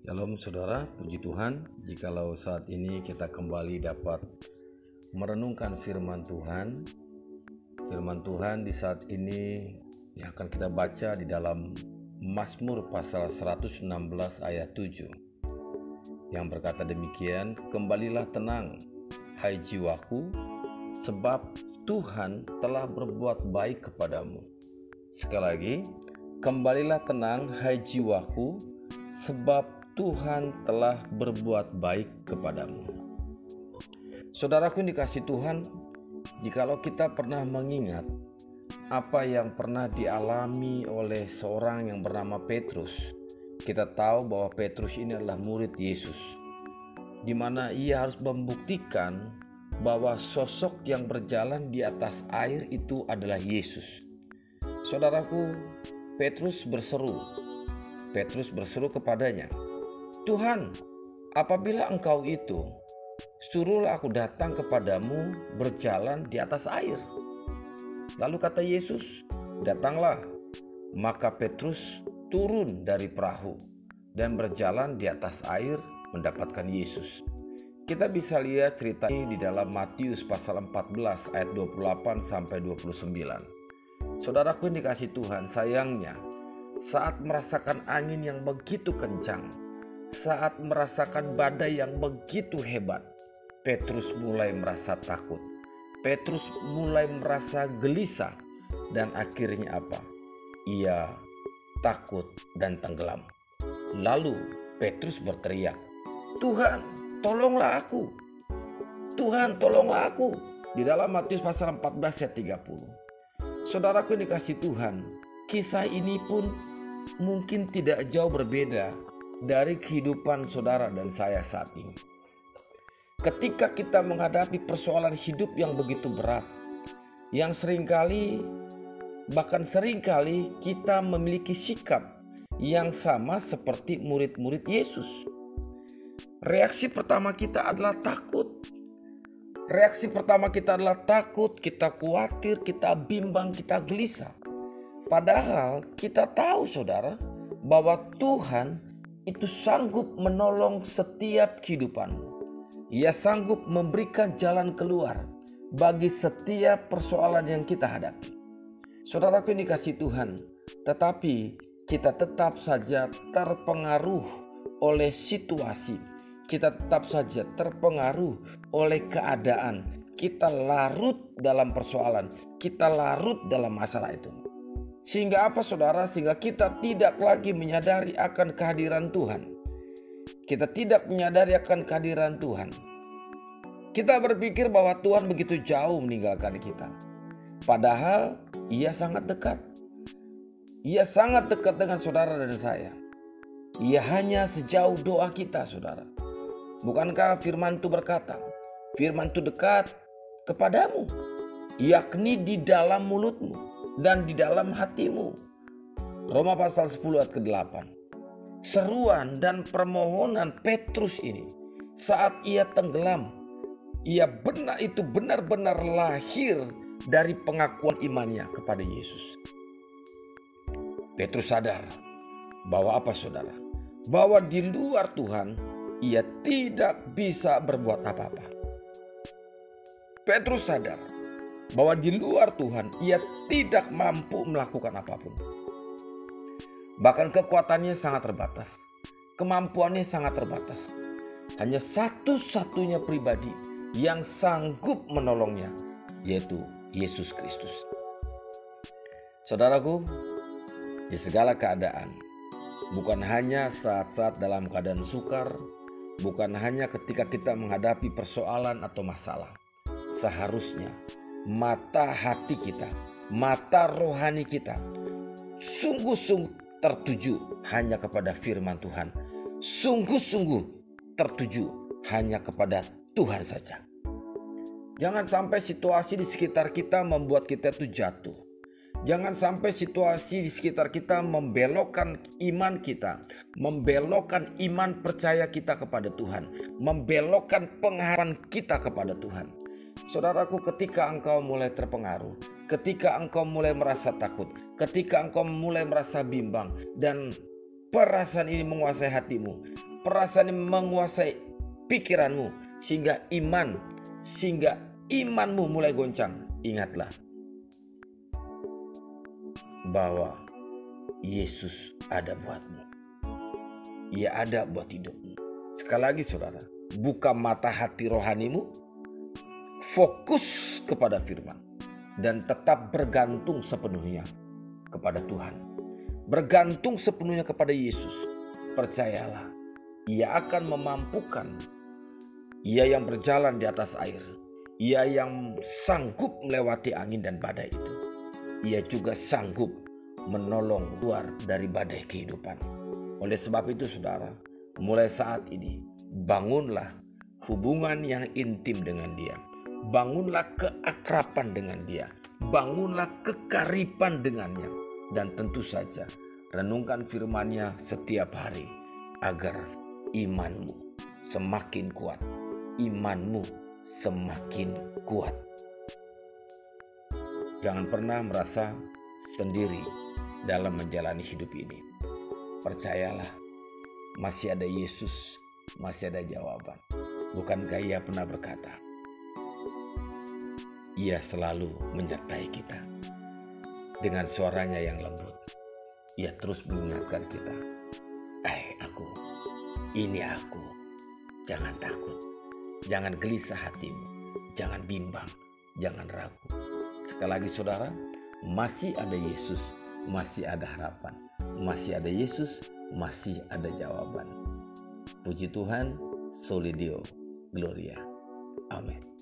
Shalom saudara, puji Tuhan jikalau saat ini kita kembali dapat merenungkan firman Tuhan. Firman Tuhan di saat ini yang akan kita baca di dalam Mazmur pasal 116 ayat 7 yang berkata demikian, "Kembalilah tenang, hai jiwaku, sebab Tuhan telah berbuat baik kepadamu." Sekali lagi, "Kembalilah tenang, hai jiwaku, sebab Tuhan telah berbuat baik kepadamu." Saudaraku yang dikasihi Tuhan, jikalau kita pernah mengingat apa yang pernah dialami oleh seorang yang bernama Petrus, kita tahu bahwa Petrus ini adalah murid Yesus, di mana ia harus membuktikan bahwa sosok yang berjalan di atas air itu adalah Yesus. Saudaraku, Petrus berseru kepadanya, "Tuhan, apabila Engkau itu, suruhlah aku datang kepadamu berjalan di atas air." Lalu kata Yesus, "Datanglah." Maka Petrus turun dari perahu dan berjalan di atas air mendapatkan Yesus. Kita bisa lihat cerita ini di dalam Matius pasal 14 ayat 28 sampai 29. Saudaraku yang dikasihi Tuhan, sayangnya saat merasakan angin yang begitu kencang, saat merasakan badai yang begitu hebat, Petrus mulai merasa takut. Petrus mulai merasa gelisah dan akhirnya apa? Ia takut dan tenggelam. Lalu Petrus berteriak, "Tuhan, tolonglah aku. Tuhan, tolonglah aku." Di dalam Matius pasal 14 ayat 30. Saudaraku yang dikasihi Tuhan, kisah ini pun mungkin tidak jauh berbeda dari kehidupan saudara dan saya saat ini. Ketika kita menghadapi persoalan hidup yang begitu berat, yang seringkali kita memiliki sikap yang sama seperti murid-murid Yesus. Reaksi pertama kita adalah takut. Kita khawatir, kita bimbang, kita gelisah. Padahal kita tahu saudara bahwa Tuhan itu sanggup menolong setiap kehidupanmu. Ia sanggup memberikan jalan keluar bagi setiap persoalan yang kita hadapi. Saudaraku yang dikasihi Tuhan, tetapi kita tetap saja terpengaruh oleh situasi. Kita tetap saja terpengaruh oleh keadaan. Kita larut dalam persoalan, kita larut dalam masalah itu. Sehingga apa saudara? Sehingga kita tidak lagi menyadari akan kehadiran Tuhan. Kita tidak menyadari akan kehadiran Tuhan. Kita berpikir bahwa Tuhan begitu jauh meninggalkan kita. Padahal Ia sangat dekat. Ia sangat dekat dengan saudara dan saya. Ia hanya sejauh doa kita saudara. Bukankah firman itu berkata, firman itu dekat kepadamu, yakni di dalam mulutmu dan di dalam hatimu. Roma pasal 10 ayat ke-8. Seruan dan permohonan Petrus ini saat ia tenggelam, ia benar-benar lahir dari pengakuan imannya kepada Yesus. Petrus sadar bahwa apa saudara? Bahwa di luar Tuhan ia tidak bisa berbuat apa-apa. Petrus sadar bahwa di luar Tuhan ia tidak mampu melakukan apapun. Bahkan kekuatannya sangat terbatas, kemampuannya sangat terbatas. Hanya satu-satunya pribadi yang sanggup menolongnya, yaitu Yesus Kristus. Saudaraku, di segala keadaan, bukan hanya saat-saat dalam keadaan sukar, bukan hanya ketika kita menghadapi persoalan atau masalah, seharusnya mata hati kita, mata rohani kita sungguh-sungguh tertuju hanya kepada firman Tuhan. Sungguh-sungguh tertuju hanya kepada Tuhan saja. Jangan sampai situasi di sekitar kita membuat kita itu jatuh. Jangan sampai situasi di sekitar kita membelokkan iman kita, membelokkan iman percaya kita kepada Tuhan, membelokkan pengharapan kita kepada Tuhan. Saudaraku, ketika engkau mulai terpengaruh, ketika engkau mulai merasa takut, ketika engkau mulai merasa bimbang dan perasaan ini menguasai hatimu, perasaan yang menguasai pikiranmu sehingga imanmu mulai goncang. Ingatlah bahwa Yesus ada buatmu. Ia ada buat hidupmu. Sekali lagi saudara, buka mata hati rohanimu, fokus kepada firman, dan tetap bergantung sepenuhnya kepada Tuhan. Bergantung sepenuhnya kepada Yesus. Percayalah, Ia akan memampukan. Ia yang berjalan di atas air. Ia yang sanggup melewati angin dan badai itu. Ia juga sanggup menolong keluar dari badai kehidupan. Oleh sebab itu saudara, mulai saat ini bangunlah hubungan yang intim dengan Dia. Bangunlah keakraban dengan Dia. Bangunlah kekaripan dengannya. Dan tentu saja renungkan firman-Nya setiap hari agar imanmu semakin kuat. Imanmu semakin kuat. Jangan pernah merasa sendiri dalam menjalani hidup ini. Percayalah, masih ada Yesus, masih ada jawaban. Bukankah Ia pernah berkata, Ia selalu menyertai kita. Dengan suaranya yang lembut, Ia terus mengingatkan kita, aku, ini aku, jangan takut, jangan gelisah hatimu, jangan bimbang, jangan ragu. Sekali lagi saudara, masih ada Yesus, masih ada harapan, masih ada Yesus, masih ada jawaban. Puji Tuhan, Soli Deo Gloria. Amin.